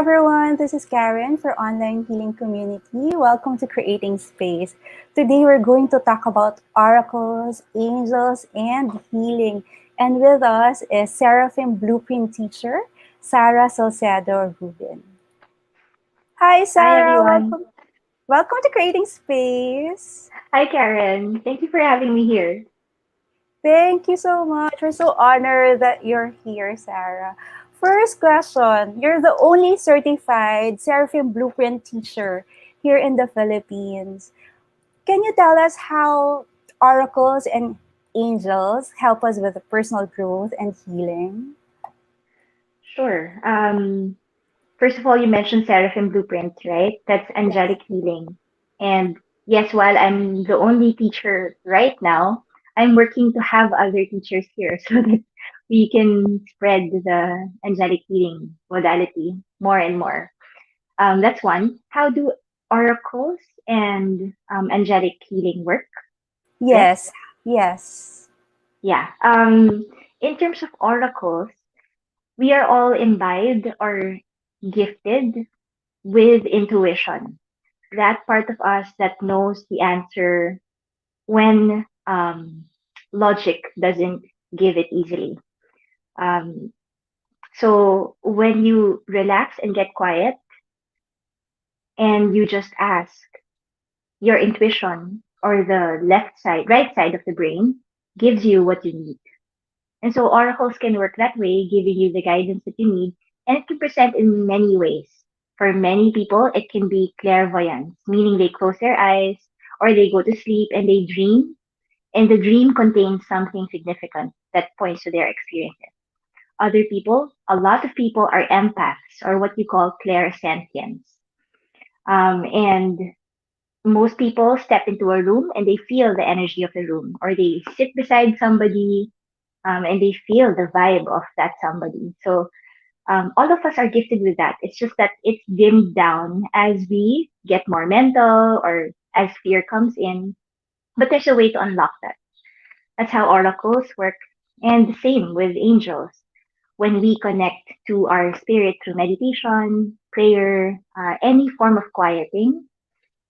everyone, this is Karen for Online Healing Community. Welcome to Creating Space. Today we're going to talk about oracles, angels, and healing. And with us is Seraphim Blueprint teacher, Sarah Salcedo-Rubin. Hi Hi, Sarah, everyone. welcome to Creating Space. Hi, Karen. Thank you for having me here. Thank you so much. We're so honored that you're here, Sarah. First question. You're the only certified Seraphim Blueprint teacher here in the Philippines. Can you tell us how oracles and angels help us with personal growth and healing? Sure. First of all, you mentioned Seraphim Blueprint, right? That's Yes. angelic healing. And yes, while I'm the only teacher right now, I'm working to have other teachers here so that we can spread the angelic healing modality more and more. That's one. How do oracles and angelic healing work? Correct? Yes. Yes. Yeah. In terms of oracles, we are all imbibed or gifted with intuition. That part of us that knows the answer when logic doesn't give it easily. Um, so when you relax and get quiet and you just ask, your intuition or the right side of the brain gives you what you need. And so oracles can work that way, giving you the guidance that you need, and it can present in many ways. For many people, it can be clairvoyance, meaning they close their eyes or they go to sleep and they dream, and the dream contains something significant that points to their experiences. Other people, a lot of people are empaths or what you call clairsentients. And most people step into a room and they feel the energy of the room, or they sit beside somebody and they feel the vibe of that somebody. So all of us are gifted with that. It's just that it's dimmed down as we get more mental or as fear comes in. But there's a way to unlock that. That's how oracles work. And the same with angels. When we connect to our spirit through meditation, prayer, any form of quieting,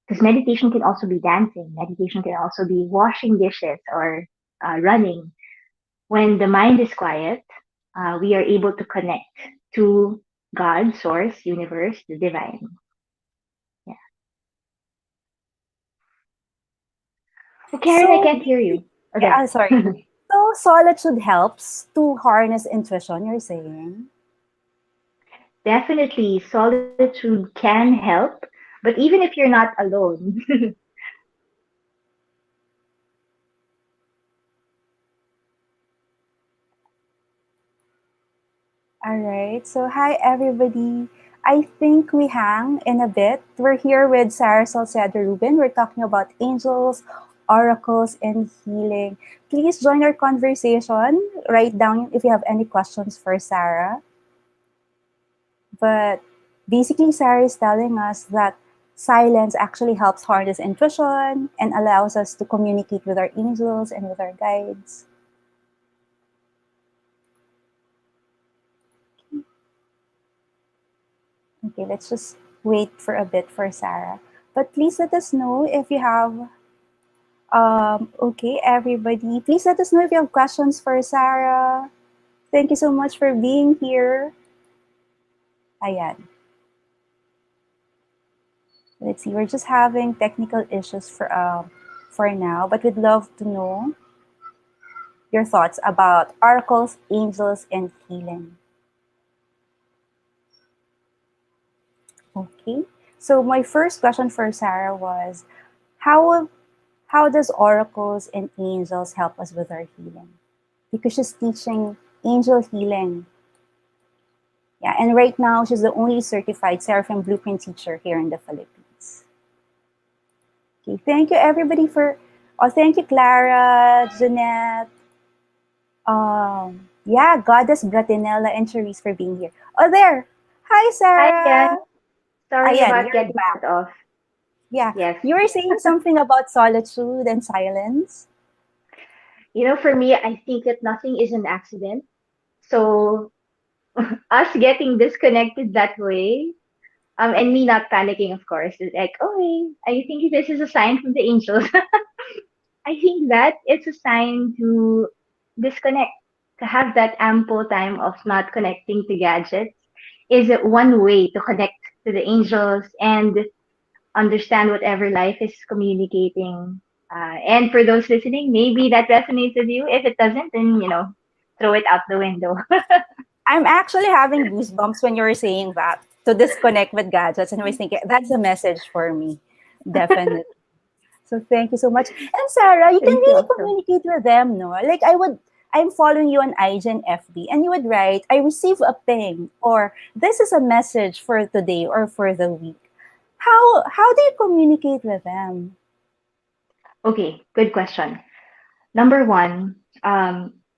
because meditation can also be dancing, meditation can also be washing dishes or running. When the mind is quiet, we are able to connect to God, Source, Universe, the Divine. Yeah. Oh, Karen, I So, can't hear you. Oh, yeah, there. sorry. So, solitude helps to harness intuition, you're saying? Definitely, solitude can help, but even if you're not alone, All right. So, hi, everybody. I think we hang in a bit. We're here with Sarah Salcedo-Rubin. We're talking about angels, oracles, and healing. Please join our conversation. Write down if you have any questions for Sarah. But basically, Sarah is telling us that silence actually helps harness intuition and allows us to communicate with our angels and with our guides. Okay, let's just wait for a bit for Sarah. But please let us know if you have, okay, everybody, please let us know if you have questions for Sarah. Thank you so much for being here. Ayan. Let's see, we're just having technical issues for now, but we'd love to know your thoughts about oracles, angels, and healing. Okay. So my first question for Sarah was, how how does oracles and angels help us with our healing? Because she's teaching angel healing. Yeah, and right now she's the only certified Seraphim Blueprint teacher here in the Philippines. Okay, thank you everybody for. Oh, thank you, Clara, Jeanette. Yeah, Goddess Bratinella and Cherise for being here. Oh, there. Hi, hi Sarah. again. Sorry Ayan, about you're getting back. cut off. Yeah, Yes. you were saying something about solitude and silence. For me, I think that nothing is an accident. So us getting disconnected that way And me not panicking, of course, is like, okay, I think this is a sign from the angels. I think that it's a sign to disconnect, to have that ample time of not connecting to gadgets is one way to connect to the angels and understand whatever life is communicating. And for those listening, maybe that resonates with you. If it doesn't, then, throw it out the window. I'm actually having goosebumps when you were saying that to disconnect with gadgets, and I was thinking that's a message for me, definitely. So thank you so much. And Sarah, you can Thank you really also. communicate with them, no? Like I'm following you on IG and FB, and you would write, "I receive a ping," or "This is a message for today or for the week." How do you communicate with them? Okay, good question. Number one,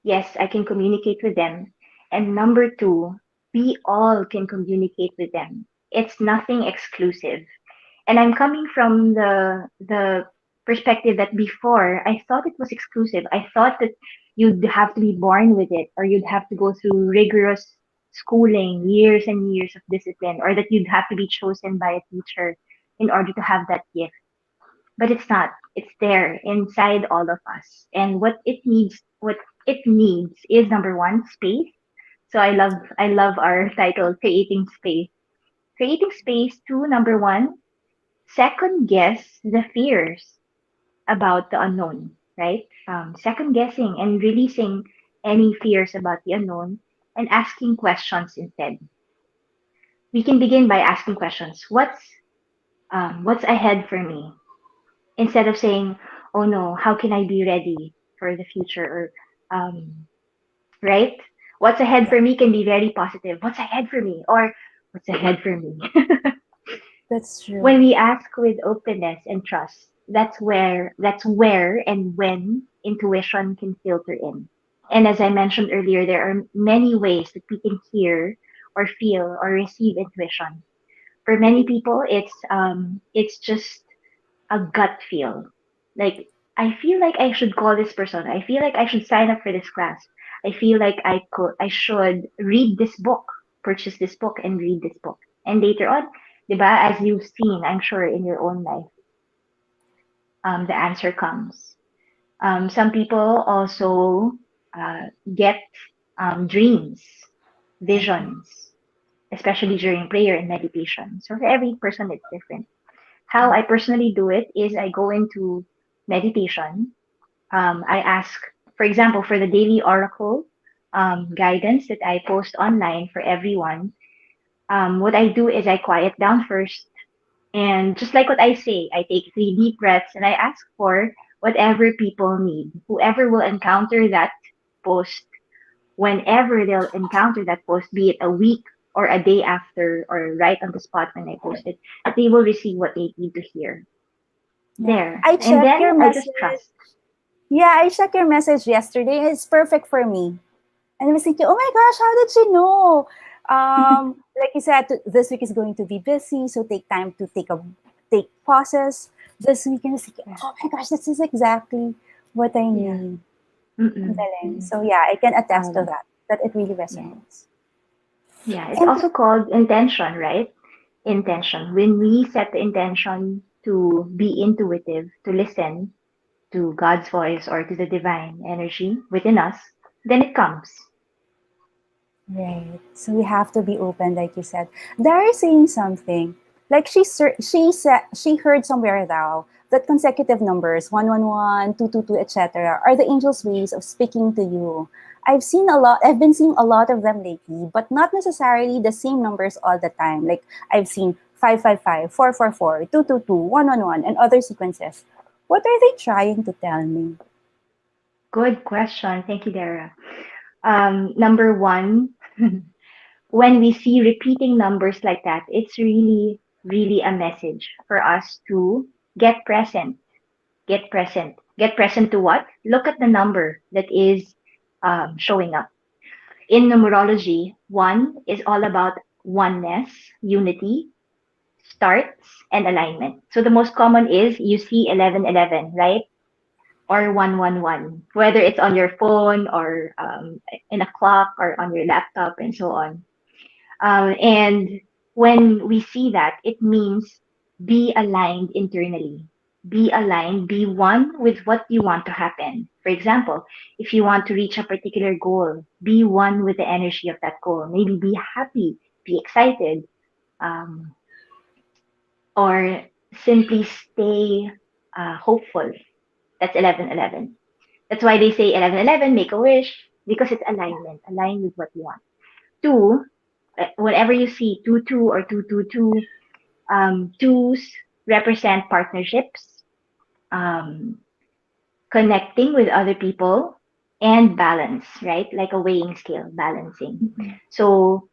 yes, I can communicate with them. And number two, we all can communicate with them. It's nothing exclusive. And I'm coming from the perspective that before I thought it was exclusive. I thought that you'd have to be born with it, or you'd have to go through rigorous schooling, years and years of discipline, or that you'd have to be chosen by a teacher in order to have that gift. But it's not. It's there inside all of us. And what it needs is number one, space. So I love our title, creating space. Creating space to number one, second guess the fears about the unknown, right? Second guessing and releasing any fears about the unknown and asking questions instead. We can begin by asking questions. What's ahead for me? Instead of saying, "Oh no, how can I be ready for the future?" Or, right? What's ahead Yeah, for me can be very positive. What's ahead for me? Or what's ahead for me? that's true. When we ask with openness and trust, that's where and when intuition can filter in. And as I mentioned earlier, there are many ways that we can hear or feel or receive intuition. For many people, it's just a gut feel. Like, I feel like I should call this person. I feel like I should sign up for this class. I feel like I should read this book, purchase this book and read this book. And later on, diba, as you've seen, I'm sure in your own life, the answer comes. Some people also get dreams, visions, especially during prayer and meditation. So for every person, it's different. How I personally do it is I go into meditation. I ask, for example, for the daily oracle guidance that I post online for everyone. What I do is I quiet down first, and just like what I say, I take 3 deep breaths and I ask for whatever people need. Whoever will encounter that post, whenever they'll encounter that post, be it a week or a day after or right on the spot when I post it, they will receive what they need to hear Yeah. there. I And checked then your I just message. trust. Yeah, I checked your message yesterday. It's perfect for me. And I was thinking, oh my gosh, how did she know? Like you said, this week is going to be busy, so take time to take pauses. This week, and I was thinking, Yeah. oh my gosh, this is exactly what I Yeah. need. Ang Mm-mm. galing. Mm-mm. So yeah, I can attest to Um, that it really yeah. resonates. Yeah. It's And also called intention, right? Intention. When we set the intention to be intuitive, to listen to God's voice or to the divine energy within us, then it comes. right. So we have to be open, like you said. Dara is saying something. Like she heard somewhere though that consecutive numbers 111, 222, etc. are the angel's ways of speaking to you. I've been seeing a lot of them lately, but not necessarily the same numbers all the time. Like I've seen 555, 444, 222, 111, and other sequences. What are they trying to tell me? Good question. Thank you, Dara. Number one, when we see repeating numbers like that, it's really, really a message for us to get present. Get present. Get present to what? Look at the number that is showing up. In numerology, one is all about oneness, unity, starts, and alignment. So the most common is you see 1111, right? Or 111, whether it's on your phone or in a clock or on your laptop and so on. And when we see that, it means be aligned internally. Be aligned, be one with what you want to happen. For example, if you want to reach a particular goal, be one with the energy of that goal. Maybe be happy, be excited, um, or simply stay hopeful. That's 11:11. That's why they say 11:11, make a wish, because it's alignment, align with what you want. Two, whenever you see 2-2 or 2-2-2, twos represent partnerships, um, connecting with other people, and balance, right? Like a weighing scale, balancing. Mhm. So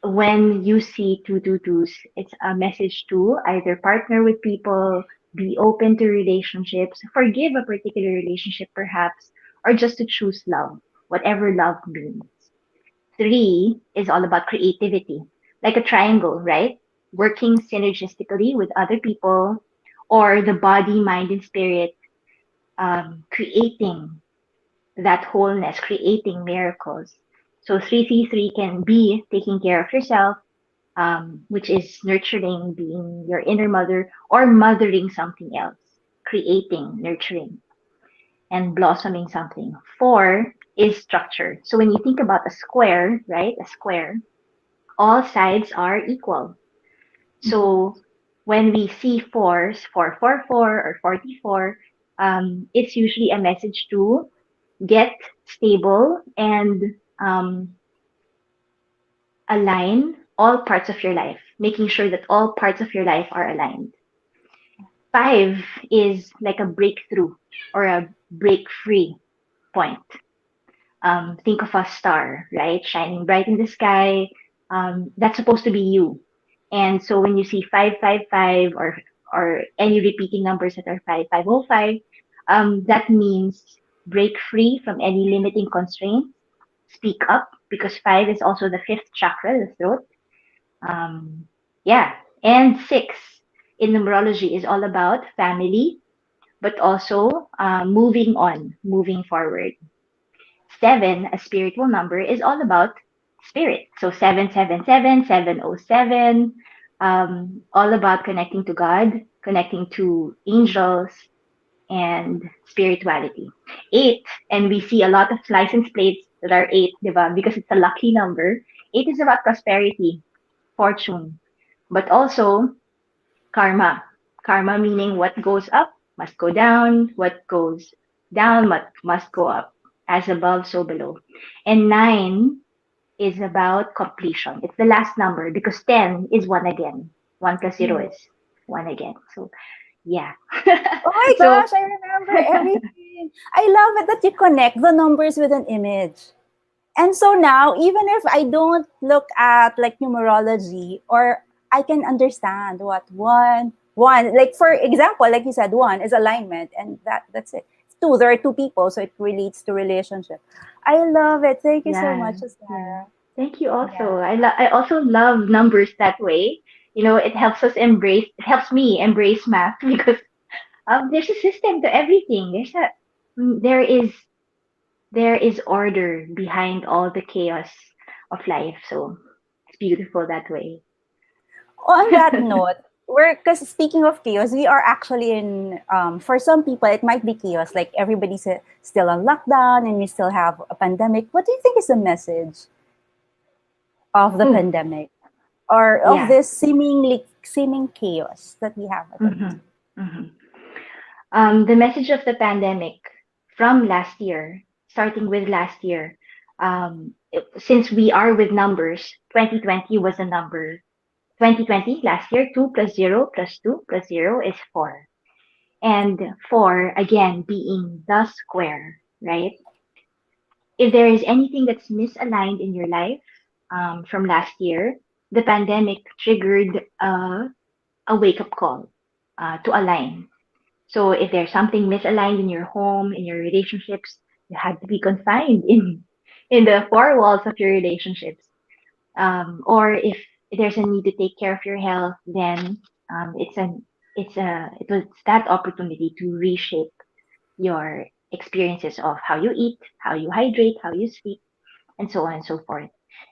when you see 2-2-2s, it's a message to either partner with people, be open to relationships, forgive a particular relationship perhaps, or just to choose love, whatever love means. Three is all about creativity, like a triangle, right? Working synergistically with other people, or the body, mind, and spirit, creating that wholeness, creating miracles. So 333 can be taking care of yourself, which is nurturing, being your inner mother, or mothering something else, creating, nurturing, and blossoming something. Four is structure. So when you think about a square, right, a square, all sides are equal. Mhm. So when we see fours, 444 or 44, it's usually a message to get stable and um, align all parts of your life, making sure that all parts of your life are aligned. Five is like a breakthrough or a break free point. Think of a star, right? Shining bright in the sky. That's supposed to be you. And so when you see 555 or any repeating numbers that are 5505, that means break free from any limiting constraints. Speak up, because five is also the fifth chakra, the throat. Um, yeah. And six in numerology is all about family, but also moving on, moving forward. Seven, a spiritual number, is all about spirit. So 777, 707, all about connecting to God, connecting to angels, and spirituality. Eight, and we see a lot of license plates that are eight, diba? Because it's a lucky number. Eight is about prosperity, fortune, but also karma. Karma meaning what goes up must go down, what goes down must go up. As above, so below. And nine is about completion. It's the last number because 10 is one again. One plus zero Mhm. is one again. So, yeah. Oh my So, gosh, I remember everything. I love it that you connect the numbers with an image. And so now, even if I don't look at like numerology, or I can understand what one, like for example, like you said, one is alignment, and that's it. Two, there are two people, so it relates to relationship. I love it. Thank you so yeah, much, yeah. Sarah. Thank you also. Yeah. I also love numbers that way. You know, it helps me embrace math because there's a system to everything. There is there is order behind all the chaos of life. So it's beautiful that way. On that note, we're because speaking of chaos, we are actually in. For some people, it might be chaos, like everybody's still on lockdown, and we still have a pandemic. What do you think is the message of the Ooh, pandemic, or of yeah. this seeming chaos that we have at the hmm moment? hmm the message of the pandemic from last year, starting with last year, since we are with numbers, 2020 was a number. 2020 last year, 2 plus 0 plus 2 plus 0 is 4. And 4, again, being the square, right? If there is anything that's misaligned in your life from last year, the pandemic triggered a wake up call to align. So if there's something misaligned in your home, in your relationships, you had to be confined in the four walls of your relationships. Or if there's a need to take care of your health, then it was that opportunity to reshape your experiences of how you eat, how you hydrate, how you sleep, and so on and so forth.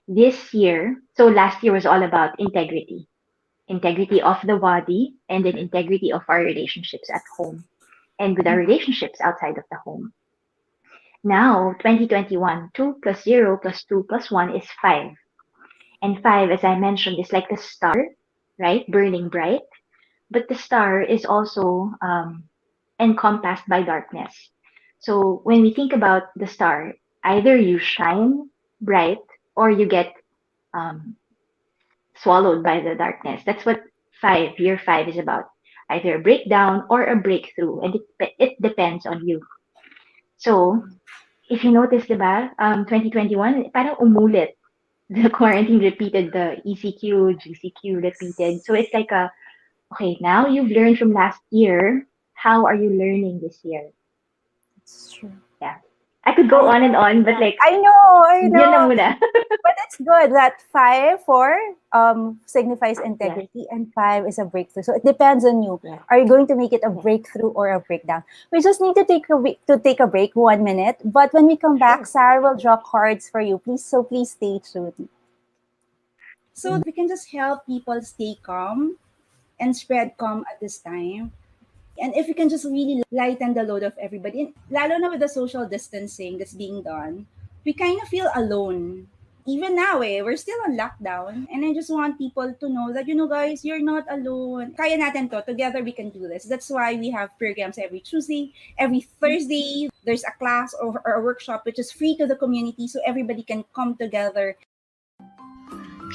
This year, so last year was all about integrity, integrity of the body, and then integrity of our relationships at home and with our relationships outside of the home. Now, 2021, 2 plus 0 plus 2 plus 1 is 5. And 5, as I mentioned, is like the star, right? Burning bright. But the star is also encompassed by darkness. So when we think about the star, either you shine bright or you get um, swallowed by the darkness. That's what year 5 is about. Either a breakdown or a breakthrough. And it depends on you. So, if you notice, diba, 2021, parang umulit. The quarantine repeated, the ECQ, GCQ repeated. So it's like okay, now you've learned from last year. How are you learning this year? It's true. Yeah. I could go I on and love on, but that. like, I yun na know. muna. But it's good that 5 signifies Yes, integrity and 5 is a breakthrough. So it depends on you. yes, Are you going to make it a yes. breakthrough or a breakdown? We just need to take a break 1 minute. But when we come back, Sure. Sarah will draw cards for you. Please stay tuned. So that we can just help people stay calm and spread calm at this time. And if we can just really lighten the load of everybody, and lalo na with the social distancing that's being done, we kind of feel alone. Even now, we're still on lockdown. And I just want people to know that, guys, you're not alone. Kaya natin to. Together, we can do this. That's why we have programs every Tuesday, every Thursday. There's a class or a workshop which is free to the community so everybody can come together.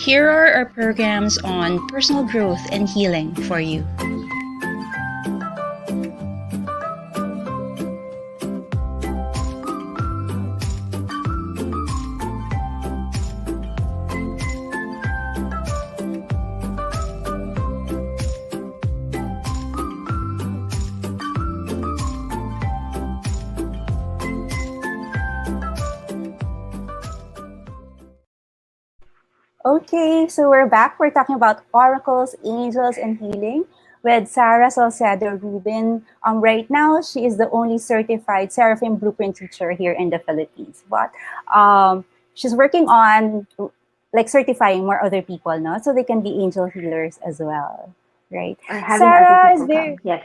Here are our programs on personal growth and healing for you. Okay, so we're back. We're talking about oracles, angels, and healing with Sarah Salcedo-Rubin. Right now, she is the only certified Seraphim blueprint teacher here in the Philippines. But she's working on like certifying more other people, no, so they can be angel healers as well, right? Or having other Sarah is people very come. Yes.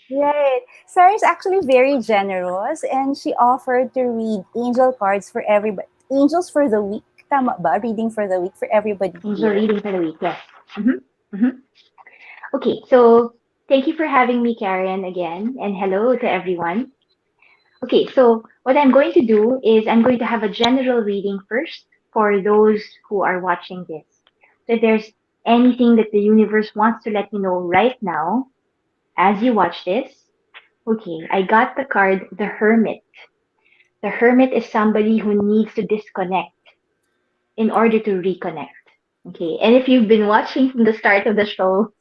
right. Sarah is actually very generous, and she offered to read angel cards for everybody. Angels for the week. Tama ba? Reading for the week for everybody Angel here. reading for the week. Yes. Mm-hmm. Okay, so thank you for having me, Karen, again, and hello to everyone. Okay, so what I'm going to do is I'm going to have a general reading first for those who are watching this. So if there's anything that the universe wants to let me know right now as you watch this, okay, I got the card, the Hermit. The Hermit is somebody who needs to disconnect in order to reconnect. Okay, and if you've been watching from the start of the show,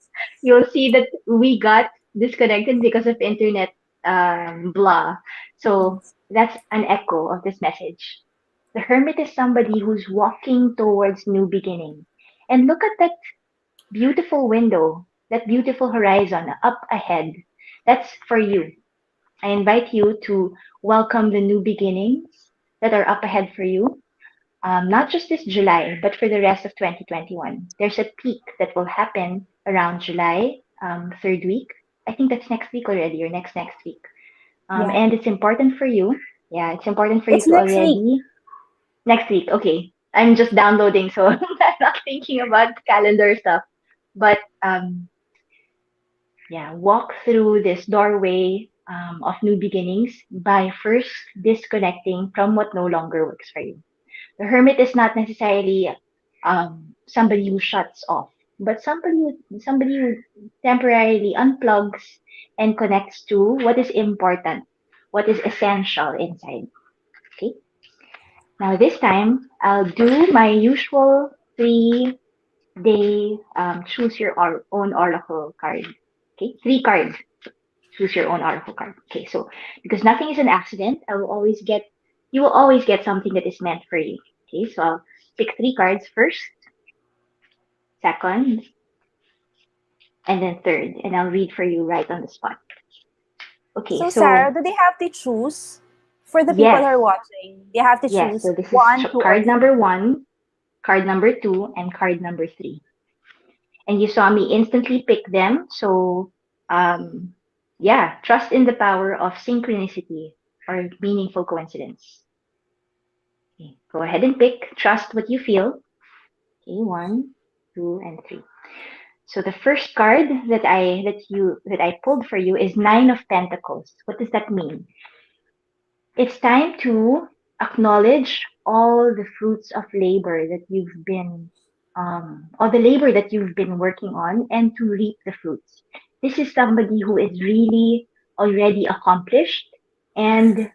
you'll see that we got disconnected because of internet blah. So Yes. that's an echo of this message. The hermit is somebody who's walking towards new beginning. And look at that beautiful window, that beautiful horizon up ahead. That's for you. I invite you to welcome the new beginnings that are up ahead for you, not just this July, but for the rest of 2021. There's a peak that will happen around July, third week. I think that's next week already, or next week. Yeah. And it's important for you. Yeah, it's important for you It's to next week. already next week. Okay, I'm just downloading, so I'm not thinking about calendar stuff. But yeah, walk through this doorway of new beginnings by first disconnecting from what no longer works for you. The hermit is not necessarily somebody who shuts off, but somebody who temporarily unplugs and connects to what is important, what is essential inside. Okay. Now this time I'll do my usual 3-day choose your own oracle card. Okay, 3 cards. Choose your own oracle card. Okay, so because nothing is an accident, you will always get something that is meant for you. Okay, so I'll pick 3 cards first, second, and then third, and I'll read for you right on the spot. Okay, So, Sarah, so do they have to choose for the people who yes, are watching? They have to yes. choose So this is one, two, or card three. number one. card number 2, and card number 3. And you saw me instantly pick them. So, um, yeah, trust in the power of synchronicity or meaningful coincidence. Okay, go ahead and pick. Trust what you feel. Okay, 1, 2, and 3. So the first card that I pulled for you is Nine of Pentacles. What does that mean? It's time to acknowledge all the fruits of labor that you've been, all the labor that you've been working on, and to reap the fruits. This is somebody who is really already accomplished and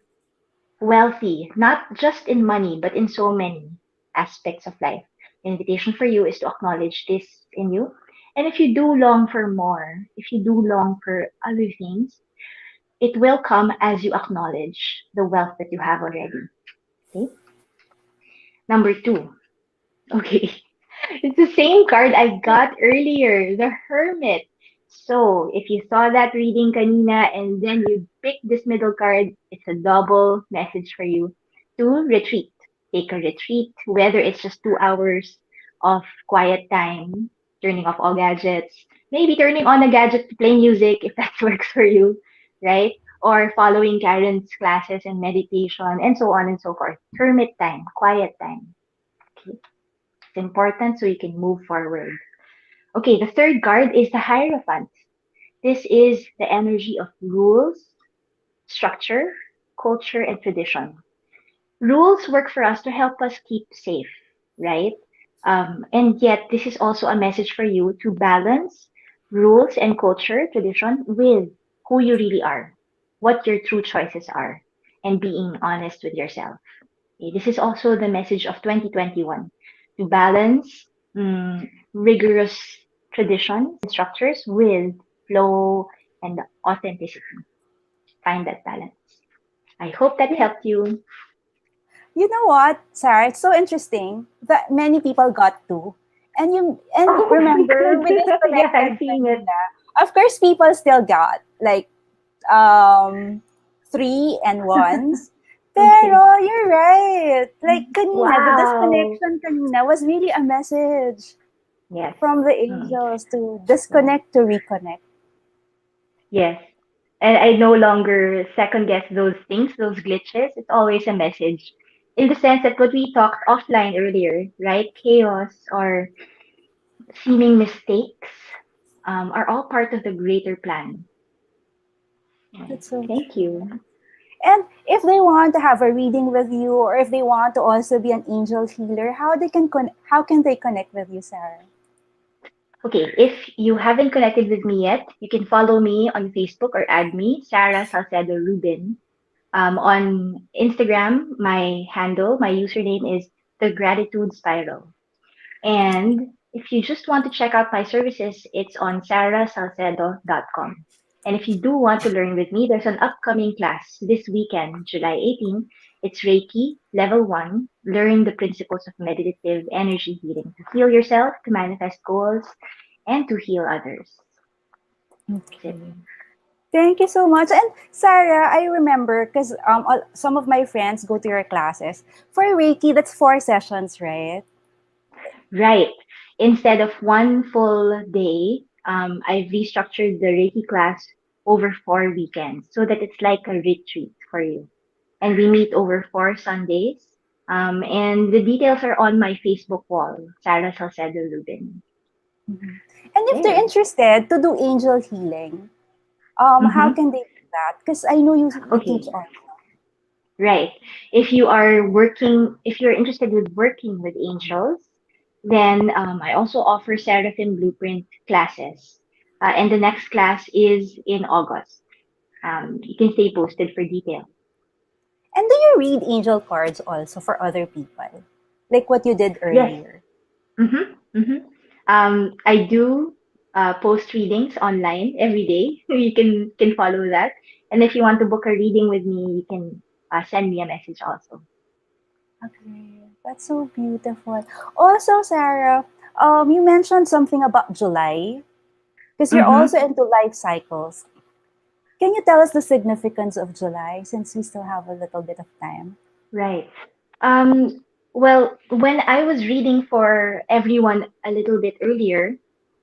wealthy, not just in money, but in so many aspects of life. The invitation for you is to acknowledge this in you. And if you do long for more, if you do long for other things, it will come as you acknowledge the wealth that you have already. Okay. Number 2. Okay. It's the same card I got earlier, the Hermit. So, if you saw that reading kanina and then you pick this middle card, it's a double message for you to retreat. Take a retreat, whether it's just 2 hours of quiet time, turning off all gadgets, maybe turning on a gadget to play music if that works for you, right? Or following Karen's classes and meditation and so on and so forth. Hermit time, quiet time. Okay. It's important so you can move forward. Okay, the third card is the Hierophant. This is the energy of rules, structure, culture, and tradition. Rules work for us to help us keep safe, right? And yet, this is also a message for you to balance rules and culture, tradition with who you really are, what your true choices are, and being honest with yourself. Okay, this is also the message of 2021 to balance rigorous traditions and structures with flow and authenticity. Find that balance. I hope that You, helped you. you know what, Sarah? It's so interesting that many people got two. And Oh my remember, we god. Yeah, I'm disconnected seeing it. kanina. Of course, people still got like um three and ones. Okay. Pero you're right. Like kanina, the Wow. disconnection kanina was really a message Yes. from the Mm, angels to yeah. disconnect to reconnect. Yes. And I no longer second guess those things, those glitches. It's always a message. In the sense that what we talked offline earlier, right? Chaos or seeming mistakes are all part of the greater plan. Yeah. That's so Thank true. you. And if they want to have a reading with you, or if they want to also be an angel healer, how can they connect with you, Sarah? Okay, if you haven't connected with me yet, you can follow me on Facebook or add me, Sarah Salcedo-Rubin. On Instagram, my handle, my username is the Gratitude Spiral. And if you just want to check out my services, it's on sarahsalcedo.com. And if you do want to learn with me, there's an upcoming class this weekend, July 18. It's Reiki Level 1. Learn the principles of meditative energy healing to heal yourself, to manifest goals, and to heal others. That's it. Okay. Thank you so much. And Sarah, I remember because some of my friends go to your classes. For Reiki, that's 4 sessions, right? Right. Instead of one full day, I've restructured the Reiki class over 4 weekends so that it's like a retreat for you. And we meet over 4 Sundays. And the details are on my Facebook wall, Sarah Salcedo Rubin. Mhm. And if they're There. interested to do angel healing, how Mm-hmm. can they do that? Because I know you teach Okay. also. Right. If you're interested with working with angels, then I also offer Seraphim Blueprint classes. And the next class is in August. You can stay posted for details. And do you read angel cards also for other people? Like what you did Yes. earlier? Mm-hmm. Mm-hmm. I do post readings online every day. You can follow that. And if you want to book a reading with me, you can send me a message also. Okay, that's so beautiful. Also, Sarah, you mentioned something about July because you're also Mm-hmm. into life cycles. Can you tell us the significance of July since we still have a little bit of time? Right. Um, Well, when I was reading for everyone a little bit earlier,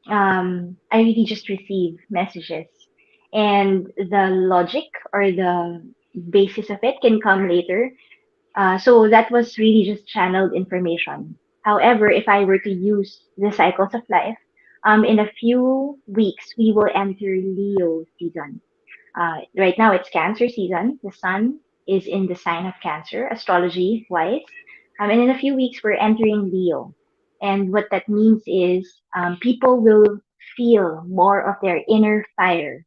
I really just receive messages, and the logic or the basis of it can come later. So that was really just channeled information. However, if I were to use the cycles of life, in a few weeks we will enter Leo season. Right now it's Cancer season. The sun is in the sign of Cancer, astrology wise. And in a few weeks, we're entering Leo. And what that means is people will feel more of their inner fire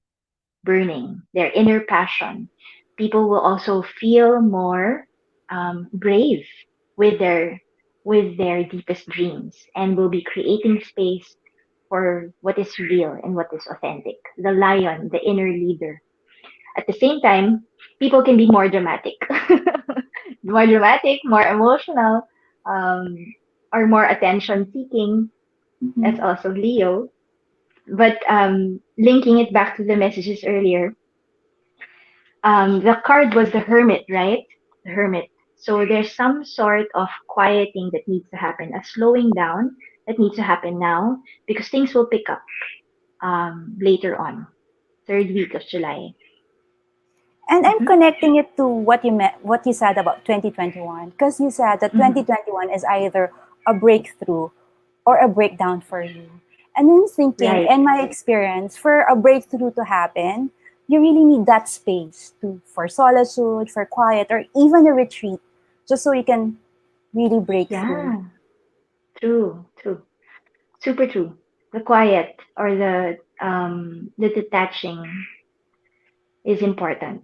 burning, their inner passion. People will also feel more brave with their deepest dreams, and will be creating space for what is real and what is authentic. The lion, the inner leader. At the same time, people can be more dramatic, more dramatic, more emotional, um, or more attention seeking. That's Mhm. also Leo. But linking it back to the messages earlier, the card was the Hermit, right? The Hermit. So there's some sort of quieting that needs to happen, a slowing down that needs to happen now, because things will pick up later on, third week of July. And I'm Hmm. connecting it to what you said about 2021, because you said that Hmm. 2021 is either a breakthrough or a breakdown for you. And then thinking, Right. in my experience, for a breakthrough to happen, you really need that space to for solitude, for quiet, or even a retreat, just so you can really break through. Yeah. True. True. Super true. The quiet or the detaching is important.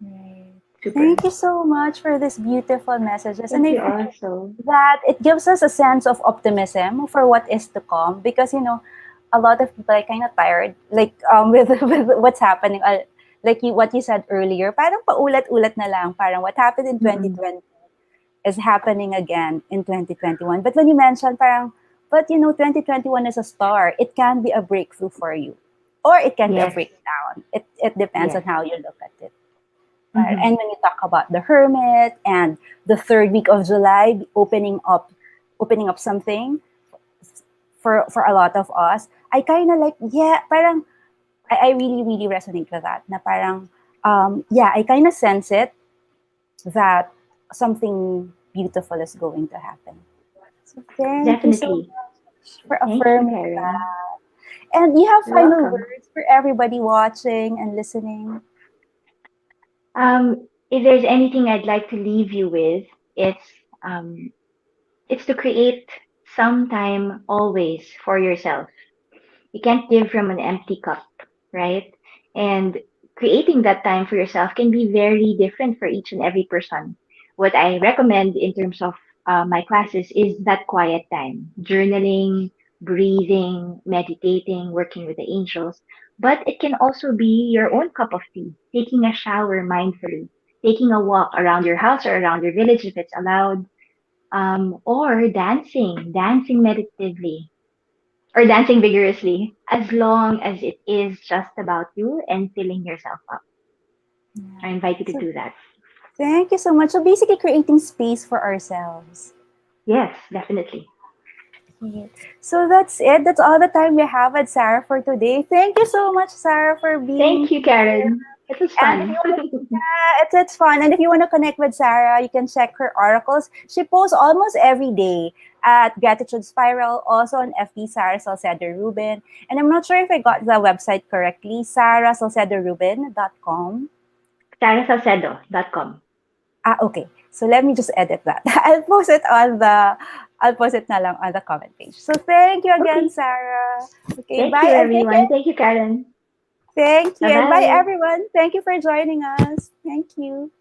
Right. Thank Super. you so much for these beautiful messages. And Thank I you feel also. that it gives us a sense of optimism for what is to come because, a lot of people are kind of tired, like, with what's happening. What you said earlier, parang paulat-ulat na lang. Parang what happened in Mm-mm. 2020 is happening again in 2021. But when you mentioned parang, but 2021 is a star, it can be a breakthrough for you. Or it can be a Yes. breakdown. It depends on Yes. how you look at it. Right? Mm-hmm. And when you talk about the hermit and the third week of July opening up something for a lot of us, I kind of like, yeah, parang I really really resonate with that. Na parang yeah, I kind of sense it that something beautiful is going to happen. So thank you so Definitely. much for Thank you, affirming Karen. that. And you have You're final welcome. words for everybody watching and listening. If there's anything I'd like to leave you with, it's um, it's to create some time always for yourself. You can't give from an empty cup, right? And creating that time for yourself can be very different for each and every person. What I recommend in terms of my classes is that quiet time, journaling, breathing, meditating, working with the angels. But it can also be your own cup of tea, taking a shower mindfully, taking a walk around your house or around your village if it's allowed, or dancing meditatively, or dancing vigorously, as long as it is just about you and filling yourself up. I Yeah. invite you to So do that. thank you so much. So basically creating space for ourselves. Yes, definitely. Okay. So that's it. That's all the time we have at Sarah for today. Thank you so much, Sarah, for being Thank you, here. Karen. It was And if you fun. want to, yeah, it's fun. And if you want to connect with Sarah, you can check her oracles. She posts almost every day at Gratitude Spiral, also on FB, Sarah Salcedo-Rubin. And I'm not sure if I got the website correctly, sarahsalcedorubin.com. SarahSalcedo.com. Ah, okay. So let me just edit that. I'll post it na lang on the comment page. So thank you again, Okay. Sarah. Okay, Thank bye. you, And everyone. Thank you, Karen. thank you. Bye And bye, bye. everyone. Thank you for joining us. Thank you.